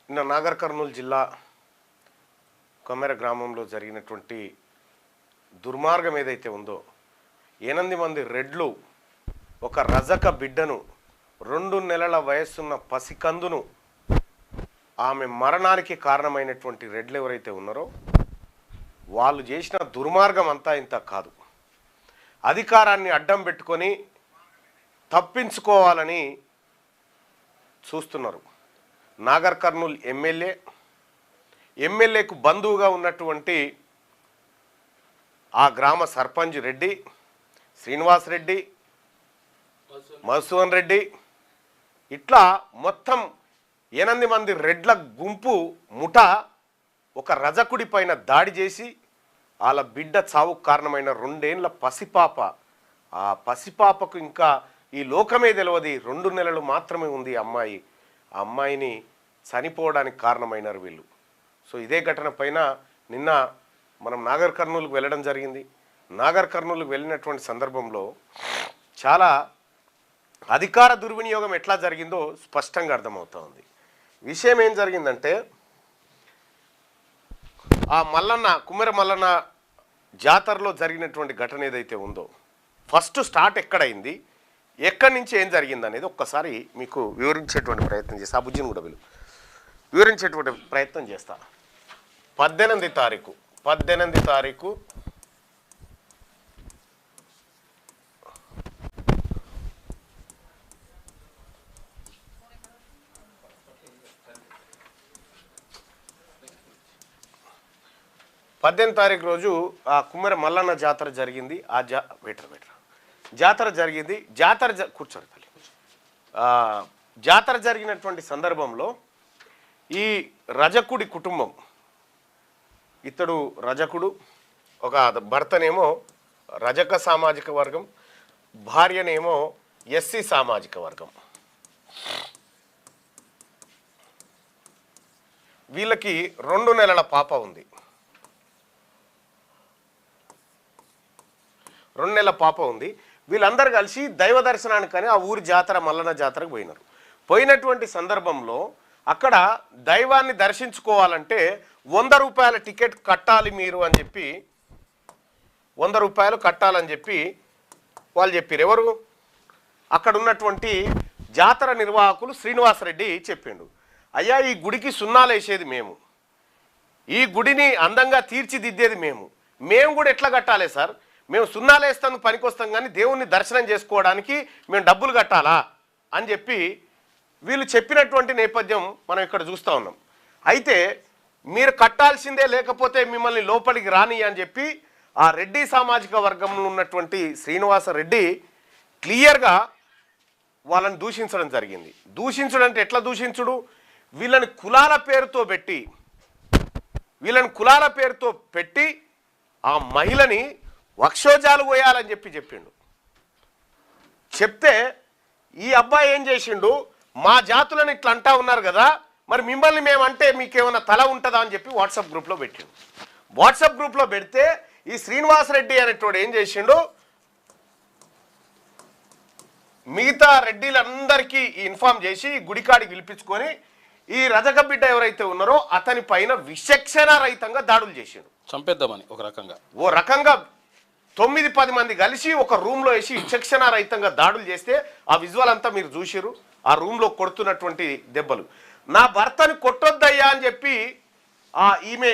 నిన్న నాగర్ కర్నూలు జిల్లా కొమెర గ్రామంలో జరిగినటువంటి దుర్మార్గం ఏదైతే ఉందో 8 మంది రెడ్లు ఒక రజక బిడ్డను 2 నెలల వయస్సున్న పసికందును ఆమె మరణానికి కారణమైనటువంటి రెడ్లు ఎవరైతే ఉన్నారో వాళ్ళు చేసిన దుర్మార్గం అంతా ఇంత కాదు. అధికారాన్ని అడ్డం పెట్టుకొని తప్పించుకోవాలని చూస్తున్నారు. నాగర్ కర్నూలు ఎమ్మెల్యేకు బంధువుగా ఉన్నటువంటి ఆ గ్రామ సర్పంచ్ రెడ్డి శ్రీనివాస్ రెడ్డి, మధుసూదన్ రెడ్డి, ఇట్లా మొత్తం 8 మంది రెడ్ల గుంపు ముఠ ఒక రజకుడి పైన దాడి చేసి వాళ్ళ బిడ్డ చావుకు కారణమైన 2 ఏళ్ల పసిపాప, ఆ పసిపాపకు ఇంకా ఈ లోకమే తెలియదు, 2 నెలలు మాత్రమే ఉంది అమ్మాయి. ఆ అమ్మాయిని చనిపోవడానికి కారణమైనారు వీళ్ళు. సో ఇదే ఘటన పైన నిన్న మనం నాగర్ కర్నూలుకు వెళ్ళడం జరిగింది. నాగర్ కర్నూలుకు వెళ్ళినటువంటి సందర్భంలో చాలా అధికార దుర్వినియోగం ఎట్లా జరిగిందో స్పష్టంగా అర్థమవుతా ఉంది. విషయం ఏం జరిగిందంటే ఆ కుమ్మెర మల్లన్న జాతరలో జరిగినటువంటి ఘటన ఏదైతే ఉందో ఫస్ట్ స్టార్ట్ ఎక్కడైంది, ఎక్కడి నుంచి ఏం జరిగింది అనేది ఒక్కసారి మీకు వివరించేటువంటి ప్రయత్నం చేస్తా. అబుజ్జిని కూడా వివరించేటువంటి ప్రయత్నం చేస్తా. 18 తారీఖు 18 తారీఖు రోజు ఆ కుమ్మెర మల్లన్న జాతర జరిగింది. ఆ జాతర జరిగింది. కూర్చోరు తల్లి. జాతర జరిగినటువంటి సందర్భంలో ఈ రజకుడి కుటుంబం, ఇతడు రజకుడు, ఒక భర్తనేమో రజక సామాజిక వర్గం, భార్యనేమో ఎస్సీ సామాజిక వర్గం. వీళ్ళకి 2 నెలల పాప ఉంది. 2 నెలల పాప ఉంది. వీళ్ళందరూ కలిసి దైవ దర్శనానికని ఆ ఊరి జాతర మల్లన్న జాతరకు పోయినారు. పోయినటువంటి సందర్భంలో అక్కడ దైవాన్ని దర్శించుకోవాలంటే 100 రూపాయల టికెట్ కట్టాలి మీరు అని చెప్పి, 100 రూపాయలు కట్టాలని చెప్పి వాళ్ళు చెప్పారు. ఎవరు? అక్కడ ఉన్నటువంటి జాతర నిర్వాహకులు శ్రీనివాసరెడ్డి చెప్పిండు, అయ్యా ఈ గుడికి సున్నాలు వేసేది మేము, ఈ గుడిని అందంగా తీర్చిదిద్దేది మేము కూడా ఎట్లా కట్టాలి సార్? మేము సున్నాలు వేస్తాను పనికొస్తాం, కానీ దేవుణ్ణి దర్శనం చేసుకోవడానికి మేము డబ్బులు కట్టాలా అని చెప్పి వీళ్ళు చెప్పినటువంటి నేపథ్యం మనం ఇక్కడ చూస్తూ ఉన్నాం. అయితే మీరు కట్టాల్సిందే, లేకపోతే మిమ్మల్ని లోపలికి రాని అని చెప్పి ఆ రెడ్డి సామాజిక వర్గంలో ఉన్నటువంటి శ్రీనివాసరెడ్డి క్లియర్గా వాళ్ళని దూషించడం జరిగింది. దూషించడం అంటే ఎట్లా దూషించుడు? వీళ్ళని కులాల పేరుతో పెట్టి ఆ మహిళని వక్షోజాలు పోయాలని చెప్పిండు. చెప్తే ఈ అబ్బాయి ఏం చేసిండు, మా జాతులను ఇట్లా అంటా ఉన్నారు కదా, మరి మిమ్మల్ని మేమంటే మీకేమైనా తల ఉంటుందా అని చెప్పి వాట్సాప్ గ్రూప్లో పెట్టిండు. వాట్సాప్ గ్రూప్లో పెడితే ఈ శ్రీనివాసరెడ్డి అనేటోడు ఏం చేసిండు, మిగతా రెడ్డిలందరికీ ఇన్ఫార్మ్ చేసి గుడికాడికి పిలిపించుకొని ఈ రజక బిడ్డ ఎవరైతే ఉన్నారో అతని పైన విచక్షణ రహితంగా దాడులు చేసిండు. చంపేద్దామని ఓ రకంగా 9-10 మంది కలిసి ఒక రూమ్లో వేసి విచక్షణ రహితంగా దాడులు చేస్తే ఆ విజువల్ అంతా మీరు చూసిరు. ఆ రూమ్లో కొడుతున్నటువంటి దెబ్బలు. నా భర్తని కొట్టొద్దయ్యా అని చెప్పి ఈమె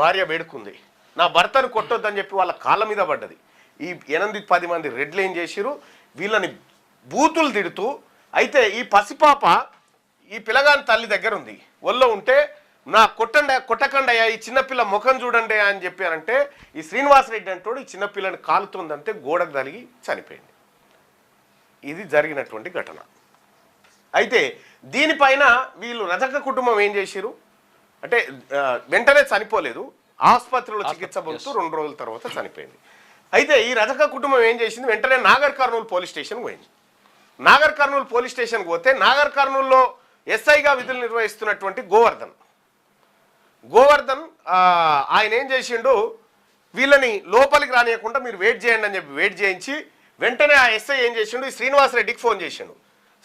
భార్య వేడుకుంది, నా భర్తను కొట్టొద్దని చెప్పి వాళ్ళ కాళ్ళ మీద పడ్డది. ఈ 8-10 మంది రెడ్లు ఏం చేసిరు, వీళ్ళని బూతులు తిడుతూ, అయితే ఈ పసిపాప ఈ పిల్లగాని తల్లి దగ్గర ఉంది, ఒళ్ళో ఉంటే నా కొట్టకండి అయ్యా, ఈ చిన్నపిల్ల ముఖం చూడండి అని చెప్పారంటే ఈ శ్రీనివాసరెడ్డి అంటోడు ఈ చిన్నపిల్లని కాలుతుందంటే గోడకు తగిలి చనిపోయింది. ఇది జరిగినటువంటి ఘటన. అయితే దీనిపైన వీళ్ళు రజక కుటుంబం ఏం చేసిరు అంటే వెంటనే చనిపోలేదు, ఆసుపత్రిలో చికిత్స పొందుతూ 2 రోజుల తర్వాత చనిపోయింది. అయితే ఈ రజక కుటుంబం ఏం చేసింది, వెంటనే నాగర్ కర్నూలు పోలీస్ స్టేషన్కి పోయింది. నాగర్ కర్నూలు పోలీస్ స్టేషన్కి పోతే నాగర్ కర్నూలులో ఎస్ఐగా విధులు నిర్వహిస్తున్నటువంటి గోవర్ధన్ ఆయన ఏం చేసిండు, వీళ్ళని లోపలికి రానియకుండా మీరు వెయిట్ చేయండి అని చెప్పి వెయిట్ చేయించి వెంటనే ఆ ఎస్ఐ ఏం చేసిండు, శ్రీనివాసరెడ్డికి ఫోన్ చేసిండు.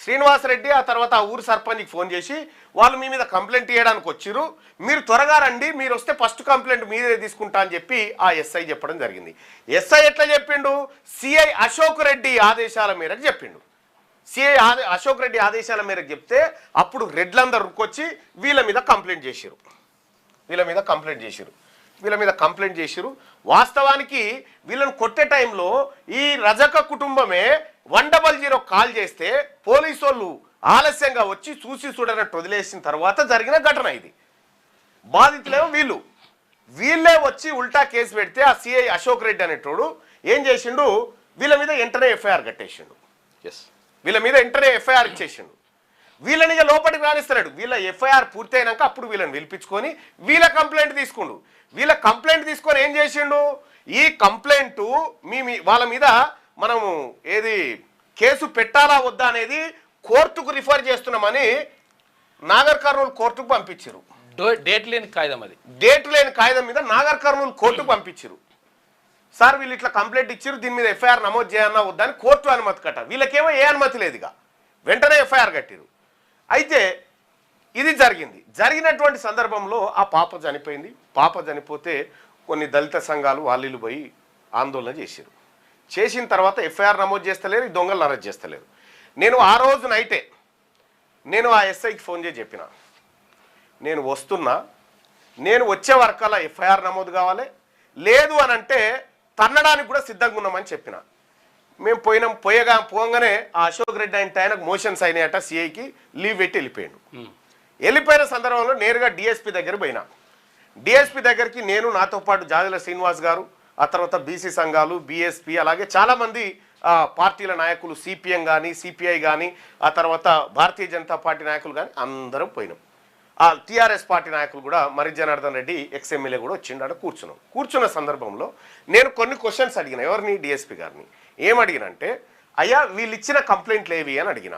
శ్రీనివాసరెడ్డి ఆ తర్వాత ఆ ఊరు సర్పంచ్కి ఫోన్ చేసి వాళ్ళు మీ మీద కంప్లైంట్ ఇవ్వడానికి వచ్చిర్రు, మీరు త్వరగా రండి, మీరు వస్తే ఫస్ట్ కంప్లైంట్ మీదే తీసుకుంటా అని చెప్పి ఆ ఎస్ఐ చెప్పడం జరిగింది. ఎస్ఐ ఎట్లా చెప్పిండు? సిఐ అశోక్ రెడ్డి ఆదేశాల మేరకు చెప్పిండు. సిఐ అశోక్ రెడ్డి ఆదేశాల మేరకు చెప్తే అప్పుడు రెడ్లందరూ వచ్చి వీళ్ళ మీద కంప్లైంట్ చేసిరు. వాస్తవానికి వీళ్ళని కొట్టే టైంలో ఈ రజక కుటుంబమే 100 కాల్ చేస్తే పోలీసు వాళ్ళు ఆలస్యంగా వచ్చి చూసి చూడనట్టు వదిలేసిన తర్వాత జరిగిన ఘటన ఇది. బాధితులేమో వీళ్ళే వచ్చి ఉల్టా కేసు పెడితే ఆ సిఐ అశోక్ రెడ్డి అనేటోడు ఏం చేసిండు? వీళ్ళ మీద వెంటనే ఎఫ్ఐఆర్ కట్టేసిండు. వీళ్ళ మీద వెంటనే ఎఫ్ఐఆర్ ఇచ్చేసిండు. వీళ్ళని లోపలికి రానిస్తున్నాడు. వీళ్ళ ఎఫ్ఐఆర్ పూర్తయినాక అప్పుడు వీళ్ళని పిలిపించుకొని వీళ్ళ కంప్లైంట్ తీసుకుండు. వీళ్ళ కంప్లైంట్ తీసుకొని ఏం చేసిండు? ఈ కంప్లైంట్ వాళ్ళ మీద మనము ఏది కేసు పెట్టాలా వద్దా అనేది కోర్టుకు రిఫర్ చేస్తున్నామని నాగర్ కర్నూలు కోర్టుకు పంపించారు. డేట్ లేని కాగితం మీద నాగర్ కర్నూలు కోర్టుకు పంపించారు. సార్ వీళ్ళు ఇట్లా కంప్లైంట్ ఇచ్చారు, దీని మీద ఎఫ్ఐఆర్ నమోదు చేయన్నా వద్దా అని కోర్టు అనుమతి కట్టారు. వీళ్ళకేమో ఏ అనుమతి లేదుగా, వెంటనే ఎఫ్ఐఆర్ కట్టారు. అయితే ఇది జరిగినటువంటి సందర్భంలో ఆ పాప చనిపోయింది. పాప చనిపోతే కొన్ని దళిత సంఘాలు వాళ్ళు పోయి ఆందోళన చేసిన తర్వాత ఎఫ్ఐఆర్ నమోదు చేస్తలేరు, ఈ దొంగలు అరెస్ట్ చేస్తలేరు. నేను ఆ రోజు నైటే నేను ఆ ఎస్ఐకి ఫోన్ చేసి చెప్పిన, నేను వస్తున్నా, నేను వచ్చే వరకల్లా ఎఫ్ఐఆర్ నమోదు కావాలి, లేదు అని అంటే తన్నడానికి కూడా సిద్ధంగా ఉన్నామని చెప్పిన. మేము పోగానే ఆ అశోక్ రెడ్డి ఆయనకు మోషన్స్ అయినాయట, సిఐకి లీవ్ పెట్టి వెళ్ళిపోయిన సందర్భంలో నేరుగా డిఎస్పీ దగ్గర పోయినా. డిఎస్పీ దగ్గరికి నేను, నాతో పాటు జాజల శ్రీనివాస్ గారు, ఆ తర్వాత బీసీ సంఘాలు, బీఎస్పీ, అలాగే చాలామంది పార్టీల నాయకులు, సిపిఎం కానీ సిపిఐ కానీ ఆ తర్వాత భారతీయ జనతా పార్టీ నాయకులు కానీ అందరం పోయినాం. ఆ టీఆర్ఎస్ పార్టీ నాయకులు కూడా మరి జనార్దన్ రెడ్డి ఎక్స్ఎమ్మెల్యే కూడా వచ్చిండ. కూర్చున్న సందర్భంలో నేను కొన్ని క్వశ్చన్స్ అడిగిన. ఎవరిని? డిఎస్పీ గారిని. ఏమడిగినంటే, అయ్యా వీళ్ళు ఇచ్చిన కంప్లైంట్లు ఏవి అని అడిగిన.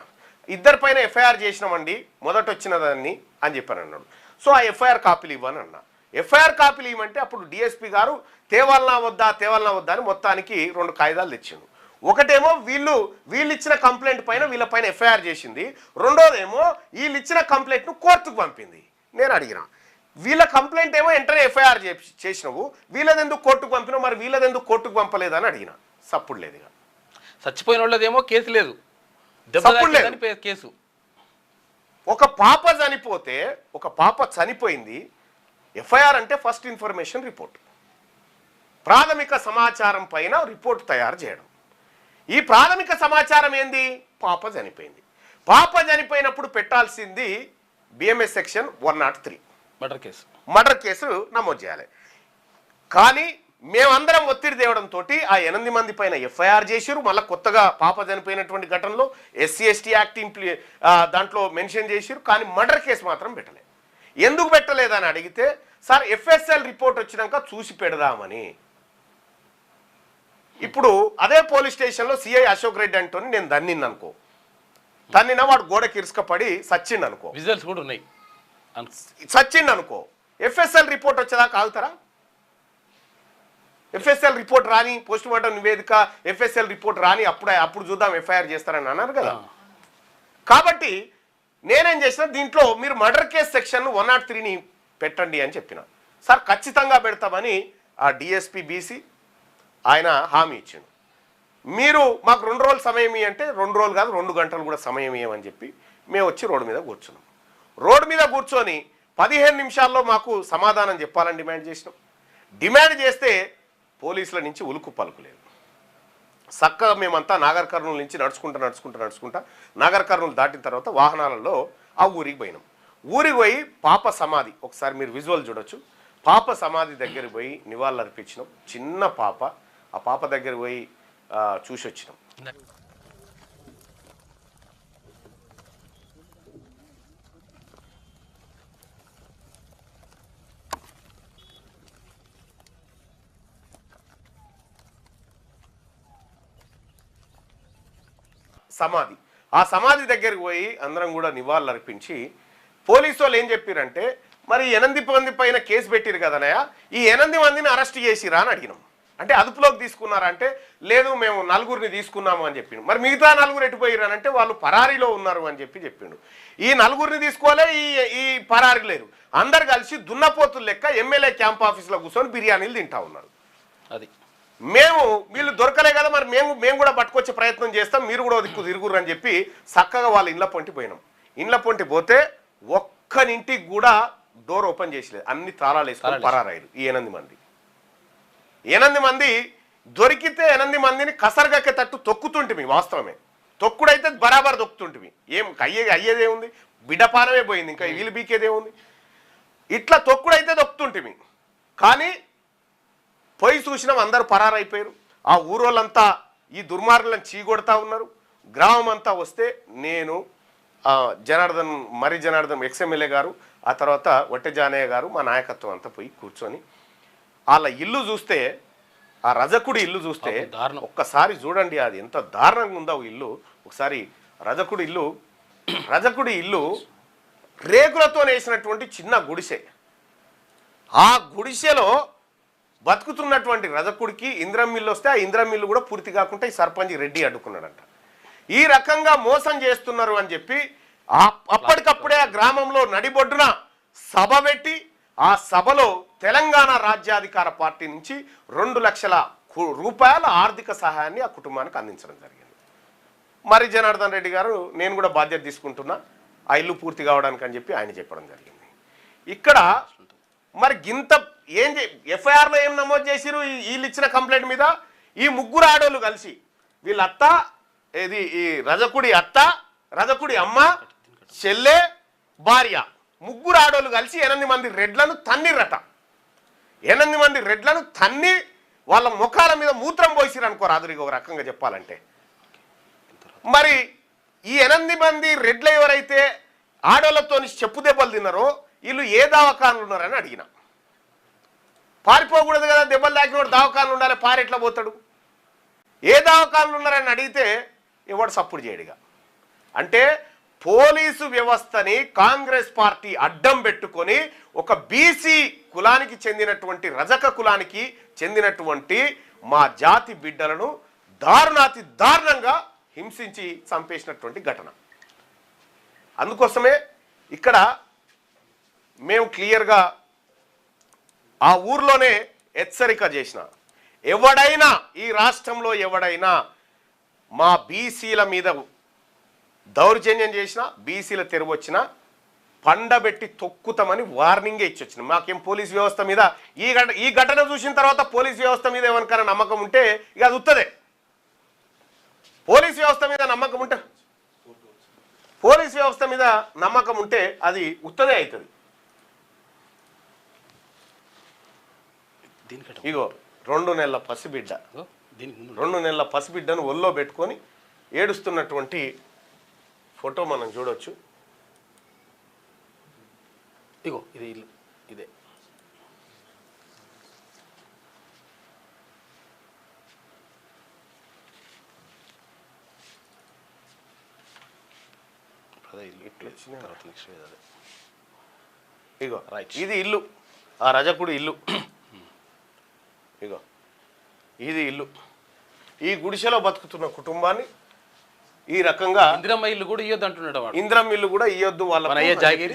ఇద్దరిపైన ఎఫ్ఐఆర్ చేసినామండి, మొదట వచ్చినదాన్ని అని చెప్పాను అన్నాడు. సో ఆ ఎఫ్ఐఆర్ కాపీలు ఇవ్వని అన్నా. ఎఫ్ఐఆర్ కాపీలు ఇవ్వమంటే అప్పుడు డిఎస్పీ గారు తేవాలనా వద్దా అని మొత్తానికి 2 కాగితాలు తెచ్చిండు. ఒకటేమో వీళ్ళు ఇచ్చిన కంప్లైంట్ పైన వీళ్ళపైన ఎఫ్ఐఆర్ చేసింది, రెండోదేమో వీళ్ళు ఇచ్చిన కంప్లైంట్ను కోర్టుకు పంపింది. నేను అడిగిన, వీళ్ళ కంప్లైంట్ ఏమో వెంటనే ఎఫ్ఐఆర్ చేసినావు, వీళ్ళదెందుకు కోర్టుకు పంపినావు, మరి వీళ్ళదెందుకు కోర్టుకు పంపలేదని అడిగిన. సప్పుడు లేదు. ఇక చచ్చిపోయిన వాళ్ళదేమో కేసు లేదు, కేసు. ఒక పాప చనిపోయింది. ఎఫ్ఐఆర్ అంటే ఫస్ట్ ఇన్ఫర్మేషన్ రిపోర్ట్, ప్రాథమిక సమాచారం పైన రిపోర్ట్ తయారు చేయడం. ఈ ప్రాథమిక సమాచారం ఏంది? పాప చనిపోయింది. పాప చనిపోయినప్పుడు పెట్టాల్సింది బిఎంఎస్ సెక్షన్ 103 మర్డర్ కేసు నమోదు చేయాలి. కానీ మేమందరం ఒత్తిడి తేవడంతో ఆ 8 మంది పైన ఎఫ్ఐఆర్ చేసిరు. మళ్ళీ కొత్తగా పాప చనిపోయినటువంటి ఘటనలో SC/ST యాక్ట్ దాంట్లో మెన్షన్ చేసిరు. కానీ మర్డర్ కేసు మాత్రం పెట్టలేదు. ఎందుకు పెట్టలేదని అడిగితే, సార్ FSL రిపోర్ట్ వచ్చినాక చూసి పెడదామని. ఇప్పుడు అదే పోలీస్ స్టేషన్లో సిఐ అశోక్ రెడ్డి అంటోని నేను దన్నిన్ననుకో, వాడు గోడకి ఇరుసుకపడి సచ్చిండు అనుకో, విజువల్స్ కూడా ఉన్నాయి, సచ్చిండు అనుకో, FSL రిపోర్ట్ వచ్చేదాకా ఆగుతారా? FSL రిపోర్ట్ రాని, పోస్ట్ మార్టం నివేదిక FSL రిపోర్ట్ రాని అప్పుడు చూద్దాం ఎఫ్ఐఆర్ చేస్తారని అన్నారు కదా. కాబట్టి నేనేం చేసిన, దీంట్లో మీరు మర్డర్ కేసు సెక్షన్ 103ని పెట్టండి అని చెప్పిన. సార్ ఖచ్చితంగా పెడతామని ఆ డిఎస్పీ బీసీ ఆయన హామీ ఇచ్చిండు. మీరు మాకు 2 రోజులు సమయం అంటే 2 రోజులు కాదు 2 గంటలు కూడా సమయం ఇవ్వమని చెప్పి మేము వచ్చి రోడ్డు మీద కూర్చున్నాం. రోడ్డు మీద కూర్చొని 15 నిమిషాల్లో మాకు సమాధానం చెప్పాలని డిమాండ్ చేస్తే పోలీసుల నుంచి ఉలుకు పలుకులేదు. చక్కగా మేమంతా నాగర్ కర్నూలు నుంచి నడుచుకుంటా నాగర్ కర్నూలు దాటిన తర్వాత వాహనాలలో ఆ ఊరికి పోయినాం. ఊరికి పోయి పాప సమాధి, ఒకసారి మీరు విజువల్ చూడొచ్చు, పాప సమాధి దగ్గర పోయి నివాళులు అర్పించినాం. చిన్న పాప, ఆ పాప దగ్గర పోయి చూసి వచ్చినాం. సమాధి, ఆ సమాధి దగ్గరికి పోయి అందరం కూడా నివాళులు అర్పించి, పోలీసు వాళ్ళు ఏం చెప్పారంటే, మరి 8 మంది పైన కేసు పెట్టిరు కదనయ్య, ఈ 8 మందిని అరెస్ట్ చేసిరా అని అడిగినాం. అంటే అదుపులోకి తీసుకున్నారంటే లేదు మేము నలుగురిని తీసుకున్నాము అని చెప్పిండు. మరి మిగతా నలుగురు ఎటుపోయారు అంటే వాళ్ళు పరారీలో ఉన్నారు అని చెప్పిండు. ఈ నలుగురిని తీసుకోలే, ఈ పరారీ లేరు, అందరు కలిసి దున్నపోతులు లెక్క ఎమ్మెల్యే క్యాంప్ ఆఫీస్లో కూర్చొని బిర్యానీలు తింటా ఉన్నారు. అది మేము వీళ్ళు దొరకలే కదా మరి మేము కూడా పట్టుకొచ్చే ప్రయత్నం చేస్తాం, మీరు కూడా దిక్కు తిరుగురు అని చెప్పి చక్కగా వాళ్ళ ఇండ్ల పొంటి పోయినాం. ఇండ్ల పొంటి పోతే ఒక్కనింటికి కూడా డోర్ ఓపెన్ చేసలేదు, అన్ని తాళాలు వేసుకొని పరారాయరు. ఈ 8 మంది దొరికితే 8 మందిని కసరగక్కేటట్టు తొక్కుతుంటిమి. వాస్తవమే, తొక్కుడైతే బరాబర్ తొక్కుతుంటిమి. ఏం అయ్యేదేముంది, బిడ్డపానమే పోయింది, ఇంకా వీళ్ళు బీకేదేముంది. ఇట్లా తొక్కుడైతే తొక్కుతుంటిమి. కానీ పోయి చూసినాం, అందరూ పరారైపోయారు. ఆ ఊరోళ్ళంతా ఈ దుర్మార్గులను చీగొడతా ఉన్నారు. గ్రామం అంతా వస్తే నేను జనార్దన్ ఎక్స్ఎమ్మెల్యే గారు, ఆ తర్వాత వట్టె జానయ్య గారు, మా నాయకత్వం అంతా పోయి కూర్చొని వాళ్ళ ఇల్లు చూస్తే, ఆ రజకుడి ఇల్లు చూస్తే ఒక్కసారి చూడండి, అది ఎంత దారుణంగా ఉందో ఇల్లు. ఒకసారి రజకుడి ఇల్లు రేకులతో వేసినటువంటి చిన్న గుడిసె. ఆ గుడిసెలో బతుకుతున్నటువంటి రజకుడికి ఇంద్రం మిల్లు వస్తే ఆ ఇంద్రం మిల్లు కూడా పూర్తి కాకుండా ఈ సర్పంచ్ రెడ్డి అడ్డుకున్నాడంట. ఈ రకంగా మోసం చేస్తున్నారు అని చెప్పి అప్పటికప్పుడే ఆ గ్రామంలో నడిబొడ్డున సభ పెట్టి, ఆ సభలో తెలంగాణ రాజ్యాధికార పార్టీ నుంచి 2 లక్షల రూపాయల ఆర్థిక సహాయాన్ని ఆ కుటుంబానికి అందించడం జరిగింది. మరి జనార్దన్ రెడ్డి గారు నేను కూడా బాధ్యత తీసుకుంటున్నా ఆ ఇల్లు పూర్తి కావడానికి అని చెప్పి ఆయన చెప్పడం జరిగింది. ఇక్కడ మరి గింత ఎఫ్ఐఆర్లో ఏం నమోదు చేసిరు వీళ్ళు ఇచ్చిన కంప్లైంట్ మీద? ఈ 3 ఆడోళ్ళు కలిసి, వీళ్ళ అత్త, ఈ రజకుడి అత్త, రజకుడి అమ్మ, చెల్లె, భార్య, 3 ఆడోళ్ళు కలిసి 8 మంది రెడ్లను తన్నిరట. 8 మంది రెడ్లను తన్ని వాళ్ళ ముఖాల మీద మూత్రం పోసిరు అనుకో రాదురిగా ఒక రకంగా చెప్పాలంటే. మరి ఈ 8 మంది రెడ్లు ఎవరైతే ఆడోళ్ళతో చెప్పు దెబ్బలు తిన్నారో వీళ్ళు ఏ దవాఖానలు ఉన్నారని అడిగిన. పారిపోకూడదు కదా, దెబ్బలు తాకినోడు దవాఖానలు ఉండాలి, పారెట్లా పోతాడు? ఏ దవాఖానలు ఉన్నారని అడిగితే ఎవడు సప్పుడు చేయడిగా. అంటే పోలీసు వ్యవస్థని కాంగ్రెస్ పార్టీ అడ్డం పెట్టుకొని ఒక బీసీ కులానికి చెందినటువంటి రజక కులానికి చెందినటువంటి మా జాతి బిడ్డలను దారుణాతి దారుణంగా హింసించి చంపేసినటువంటి ఘటన. అందుకోసమే ఇక్కడ మేము క్లియర్గా ఆ ఊర్లోనే హెచ్చరిక చేసిన, ఎవడైనా ఈ రాష్ట్రంలో ఎవడైనా మా బీసీల మీద దౌర్జన్యం చేసినా, బీసీల తెరువు వచ్చినా పండబెట్టి తొక్కుతామని వార్నింగే ఇచ్చొచ్చిన. మాకేం పోలీస్ వ్యవస్థ మీద ఈ ఘటన చూసిన తర్వాత పోలీస్ వ్యవస్థ మీద ఎవరికైనా నమ్మకం ఉంటే ఇక అది ఉత్తదే. పోలీస్ వ్యవస్థ మీద నమ్మకం ఉంటే అది ఉత్తదే అవుతుంది. ఇగో 2 నెలల పసిబిడ్డ, 2 నెలల పసిబిడ్డను ఒళ్ళో పెట్టుకొని ఏడుస్తున్నటువంటి ఫోటో మనం చూడొచ్చు. ఇగో ఇది ఇల్లు, ఇదే ఇగో ఇది ఇల్లు, ఆ రజకుడు ఇల్లు. ఇగో ఇది ఇల్లు. ఈ గుడిసెలో బతుకుతున్న కుటుంబాన్ని ఈ రకంగా ఇందిరమ్మ ఇల్లు కూడా ఇయ్యొద్దు అంటున్నాడు. ఇందిరమ్మ ఇల్లు కూడా ఇయ్యొద్దు వాళ్ళ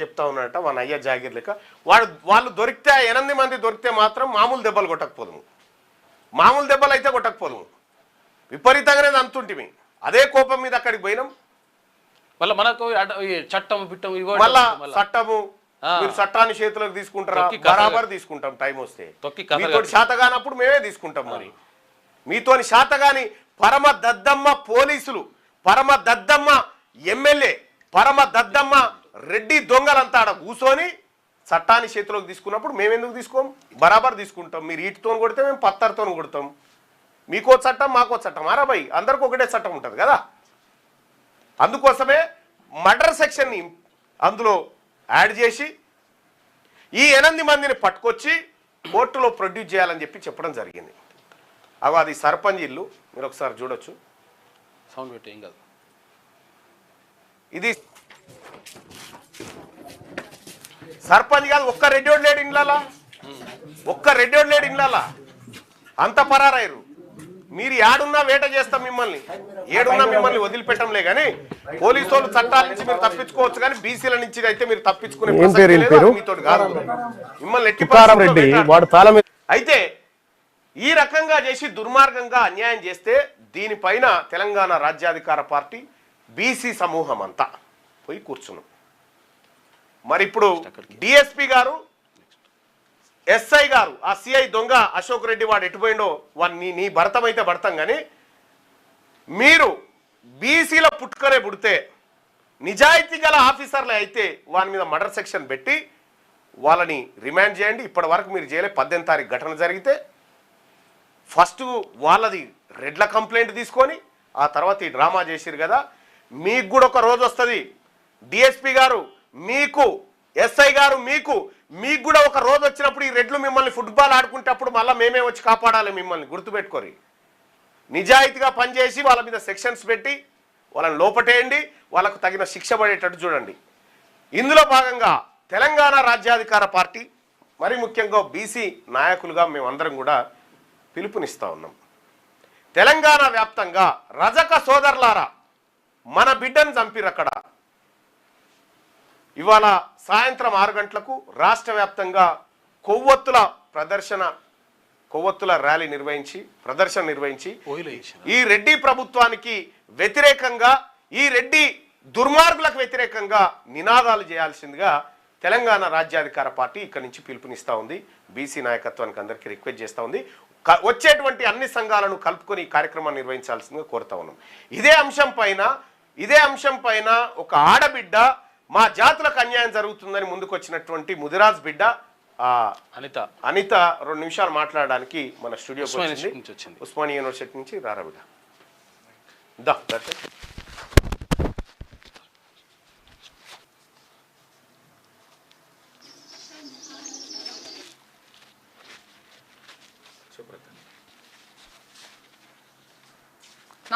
చెప్తా ఉన్నాడట. మన అయ్య జాగీర్ లెక్క వాళ్ళు దొరికితే 8 మంది దొరికితే మాత్రం మామూలు దెబ్బలు కొట్టకపోదుము, మామూలు దెబ్బలు అయితే కొట్టకపోదుము, విపరీతంగానే అంతుంటిమి. అదే కోపం మీద అక్కడికి పోయినాం. మళ్ళీ మనకు చట్టం బిట్టం మళ్ళా చట్టము, మీరు చట్టాన్ని చేతులకు తీసుకుంటారా? బరాబర్ తీసుకుంటాం, టైం వస్తే. మీతో శాతగానప్పుడు మేమే తీసుకుంటాం. మరి మీతోని శాతగాని పరమ దద్దమ్మ పోలీసులు, పరమ దద్దమ్మ ఎమ్మెల్యే, పరమ దద్దమ్మ రెడ్డి దొంగలంతా ఆడ కూర్చొని చట్టాన్ని చేతిలోకి తీసుకున్నప్పుడు మేమెందుకు తీసుకోం? బరాబర్ తీసుకుంటాం. మీరు ఈటితో కొడితే మేము పత్తర్తో కొడతాం. మీకో చట్టం మాకో చట్టం, అరాబాయి అందరికి ఒకటే చట్టం ఉంటుంది కదా. అందుకోసమే మర్డర్ సెక్షన్ని అందులో యాడ్ చేసి ఈ 8 మందిని పట్టుకొచ్చి కోర్టులో ప్రొడ్యూస్ చేయాలని చెప్పడం జరిగింది. అది సర్పంచ్ ఇల్లు, మీరు ఒకసారి చూడొచ్చు. సౌండ్ పెట్టి ఏం కాదు. ఇది సర్పంచ్ కాదు, ఒక్క రెడ్డివాడు లేడు ఇండ్లలా, ఒక్క రెడ్డివాడు లేడు ఇండ్లలా. అంత పరారైరు. మీరు ఏడున్నా వేట చేస్తాం మిమ్మల్ని, ఏడున్నా మిమ్మల్ని వదిలిపెట్టంలే. కానీ పోలీసు వాళ్ళు చట్టాల నుంచి మీరు తప్పించుకోవచ్చు, కానీ బీసీల నుంచి అయితే మీరు తప్పించుకునే మీతో కాదు. మిమ్మల్ని ఎట్టి అయితే ఈ రకంగా చేసి దుర్మార్గంగా అన్యాయం చేస్తే దీనిపైన తెలంగాణ రాజ్యాధికార పార్టీ బీసీ సమూహం అంతా పోయి కూర్చున్నాం. మరి ఇప్పుడు డిఎస్పీ గారు, ఎస్ఐ గారు, ఆ సిఐ దొంగ అశోక్ రెడ్డి వాడు ఎటుపోయిండో వాడిని నీ భర్తం అయితే భర్తం, కానీ మీరు బీసీల పుట్టుకనే పుడితే నిజాయితీ గల ఆఫీసర్లు అయితే వాని మీద మర్డర్ సెక్షన్ పెట్టి వాళ్ళని రిమాండ్ చేయండి. ఇప్పటి వరకు మీరు చేయలే. 18వ తారీఖు ఘటన జరిగితే ఫస్ట్ వాళ్ళది రెడ్ల కంప్లైంట్ తీసుకొని ఆ తర్వాత ఈ డ్రామా చేసిరు కదా. మీకు కూడా ఒక రోజు వస్తుంది. డిఎస్పీ గారు మీకు, ఎస్ఐ గారు మీకు కూడా ఒక రోజు వచ్చినప్పుడు ఈ రెడ్లు మిమ్మల్ని ఫుట్బాల్ ఆడుకుంటప్పుడు మళ్ళీ మేమే వచ్చి కాపాడాలి మిమ్మల్ని. గుర్తుపెట్టుకోరి. నిజాయితీగా పనిచేసి వాళ్ళ మీద సెక్షన్స్ పెట్టి వాళ్ళని లోపటేయండి, వాళ్ళకు తగిన శిక్ష పడేటట్టు చూడండి. ఇందులో భాగంగా తెలంగాణ రాజ్యాధికార పార్టీ, మరి ముఖ్యంగా బీసీ నాయకులుగా మేమందరం కూడా పిలుపునిస్తూ ఉన్నాం. తెలంగాణ వ్యాప్తంగా రజక సోదరులారా, మన బిడ్డను చంపిరు. అక్కడ ఇవాళ సాయంత్రం 6 గంటలకు రాష్ట్ర వ్యాప్తంగా కొవ్వొత్తుల ర్యాలీ నిర్వహించి ప్రదర్శన నిర్వహించి ఈ రెడ్డి ప్రభుత్వానికి వ్యతిరేకంగా, ఈ రెడ్డి దుర్మార్గులకు వ్యతిరేకంగా నినాదాలు చేయాల్సిందిగా తెలంగాణ రాజ్యాధికార పార్టీ ఇక్కడి నుంచి పిలుపునిస్తూ ఉంది. బీసీ నాయకత్వానికి అందరికీ రిక్వెస్ట్ చేస్తూ ఉంది. వచ్చేటువంటి అన్ని సంఘాలను కలుపుకొని ఈ కార్యక్రమాన్ని నిర్వహించాల్సిందిగా కోరుతా ఉన్నాం. ఇదే అంశం పైన ఒక ఆడబిడ్డ మా జాతులకు అన్యాయం జరుగుతుందని ముందుకు వచ్చినటువంటి ముదిరాజ్ బిడ్డ అనిత 2 నిమిషాలు మాట్లాడడానికి మన స్టూడియోకి వచ్చింది. ఉస్మానియా యూనివర్సిటీ నుంచి రారా బిడ్డ.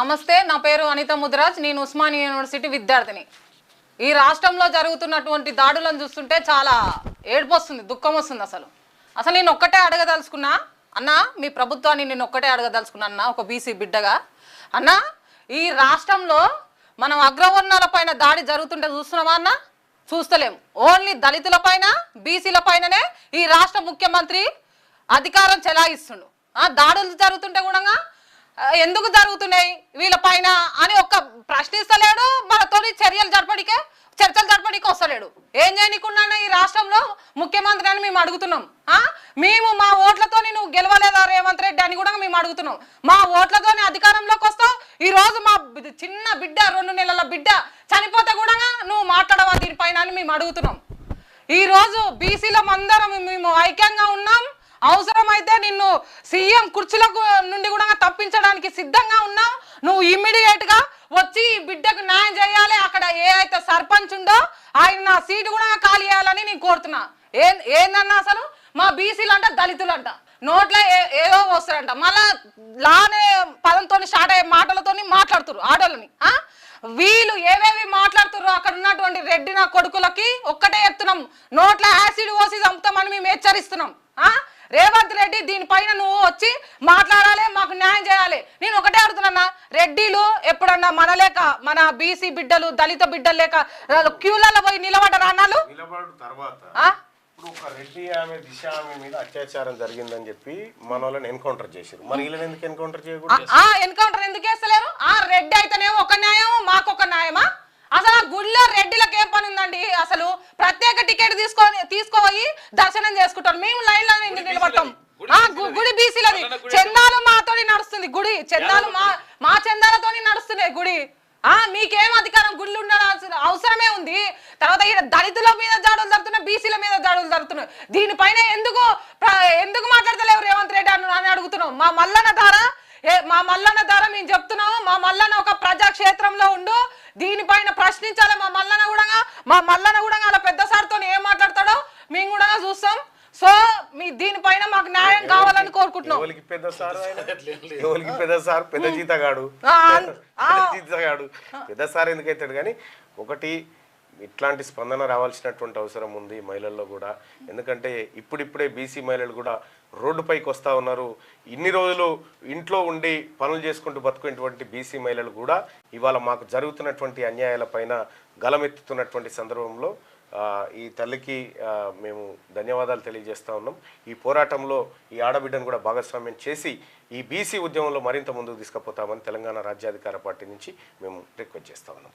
నమస్తే, నా పేరు అనిత ముదిరాజ్. నేను ఉస్మానియా యూనివర్సిటీ విద్యార్థిని. ఈ రాష్ట్రంలో జరుగుతున్నటువంటి దాడులను చూస్తుంటే చాలా ఏడుపు వస్తుంది, దుఃఖం వస్తుంది. అసలు నేను ఒక్కటే అడగదలుచుకున్నా అన్న, మీ ప్రభుత్వాన్ని నేను ఒక్కటే అడగదలుచుకున్నా అన్న, ఒక బీసీ బిడ్డగా. అన్న, ఈ రాష్ట్రంలో మనం అగ్రవర్ణాల పైన దాడి జరుగుతుంటే చూస్తున్నామా అన్న? చూస్తలేము. ఓన్లీ దళితుల పైన, బీసీల పైననే ఈ రాష్ట్ర ముఖ్యమంత్రి అధికారం చెలాయిస్తుండు. దాడులు జరుగుతుంటే కూడా ఎందుకు జరుగుతున్నాయి వీళ్ళ పైన అని ఒక్క ప్రశ్నిస్తలేడు. మనతో చర్చలు జరపడికే వస్తలేడు. ఏం చేయనీకున్నా ఈ రాష్ట్రంలో ముఖ్యమంత్రి అని మేము అడుగుతున్నాం. మేము మా ఓట్లతో నువ్వు గెలవలేదా రేవంత్ రెడ్డి అని కూడా మేము అడుగుతున్నాం. మా ఓట్లతోనే అధికారంలోకి వస్తావు. ఈ రోజు మా చిన్న బిడ్డ, 2 నెలల బిడ్డ చనిపోతే కూడా నువ్వు మాట్లాడవా దీనిపైన అని మేము అడుగుతున్నాం. ఈ రోజు బీసీల అందరం మేము ఐక్యంగా ఉన్నాం. అవసరమైతే నిన్ను సీఎం కుర్చీలకు నుండి కూడా తప్పించడానికి సిద్ధంగా ఉన్నావు. నువ్వు ఇమ్మీడియట్ గా వచ్చి ఈ బిడ్డకు న్యాయం చేయాలి. అక్కడ ఏ అయితే సర్పంచ్ ఉందో ఆయన నా సీటు కూడా ఖాళీ చేయాలని నేను కోరుతున్నా. ఏందన్నా అసలు మా బీసీలు అంట, దళితులు అంట, నోట్లో ఏదో వస్తారంట, మళ్ళా లానే పదంతో స్టార్ట్ అయ్యే మాటలతో మాట్లాడుతున్నారు ఆడోళ్ళని. వీళ్ళు ఏవేవి మాట్లాడుతున్నారు అక్కడ ఉన్నటువంటి రెడ్డి నా కొడుకులకి ఒక్కటే చెప్తున్నాం, నోట్ల యాసిడ్ పోసి చంపుతామని మేము హెచ్చరిస్తున్నాం. రేవంత్ రెడ్డి దీనిపైన నువ్వు వచ్చి మాట్లాడాలి, మాకు న్యాయం చేయాలి. నేను ఒకటే అడుగుతున్నా, రెడ్డిలు ఎప్పుడన్నా మనలేక మన బీసీ బిడ్డలు, దళిత బిడ్డలు లేక క్యూలలో పోయి నిలబడ్డారు అన్నాళ్ళు? ఒక రెడ్డి ఆమె దిశ ఆమె మీద అత్యాచారం జరిగిందని చెప్పి మన వాళ్ళని ఎన్కౌంటర్ చేశారు. మరి వీళ్ళని ఎందుకు ఎన్కౌంటర్ చేయకూడదు? ఎన్కౌంటర్ ఎందుకు చేస్తలేరు? రెడ్డి అయితేనేమో ఒక న్యాయం, మాకు ఒక న్యాయమా? అసలు ఆ గుడిలో రెడ్డిలకు ఏం పని ఉందండి? అసలు ప్రత్యేక టికెట్ తీసుకోపోయి దర్శనం చేసుకుంటారు. మేము లైన్ లో నిలబడతాం. గుడి బీసీలది. చందాలు మాతో నడుస్తుంది గుడి. చందాలు మా చందాలతో నడుస్తున్నాయి గుడి. మీకేం అధికారం గుళ్ళు ఉండాల్సిన అవసరమే ఉంది? తర్వాత ఇక్కడ దళితుల మీద దాడులు జరుగుతున్నాయి, బీసీల మీద దాడులు జరుగుతున్నాయి. దీనిపైన ఎందుకు మాట్లాడతలేవు రేవంత్ రెడ్డి అని అడుగుతున్నాం. మా మల్లన్న ద్వారా మేము చెప్తున్నాము, మా మల్లన్న ఒక ప్రజాక్షేత్రంలో ఉండు, దీనిపైన ప్రశ్నించాలి. మా మల్లన్న కూడా అలా పెద్ద సార్తో ఏం మాట్లాడతాడో మేము కూడా చూస్తాం. సో దీనిపైన మాకు న్యాయం కావాలని కోరుకుంటున్నాం. పెద్ద జీతగాడు పెద్ద సార్ ఎందుకైతాడు? కానీ ఒకటి ఇట్లాంటి స్పందన రావాల్సినటువంటి అవసరం ఉంది మహిళల్లో కూడా. ఎందుకంటే ఇప్పుడిప్పుడే బీసీ మహిళలు కూడా రోడ్డుపైకి వస్తూ ఉన్నారు. ఇన్ని రోజులు ఇంట్లో ఉండి పనులు చేసుకుంటూ బతుకునేటువంటి బీసీ మహిళలు కూడా ఇవాళ మాకు జరుగుతున్నటువంటి అన్యాయాలపైన గలమెత్తుతున్నటువంటి సందర్భంలో ఈ తల్లికి మేము ధన్యవాదాలు తెలియజేస్తూ ఉన్నాం. ఈ పోరాటంలో ఈ ఆడబిడ్డను కూడా భాగస్వామ్యం చేసి ఈ బీసీ ఉద్యమంలో మరింత ముందుకు తీసుకుపోతామని తెలంగాణ రాజ్యాధికార పార్టీ నుంచి మేము రిక్వెస్ట్ చేస్తూ ఉన్నాం.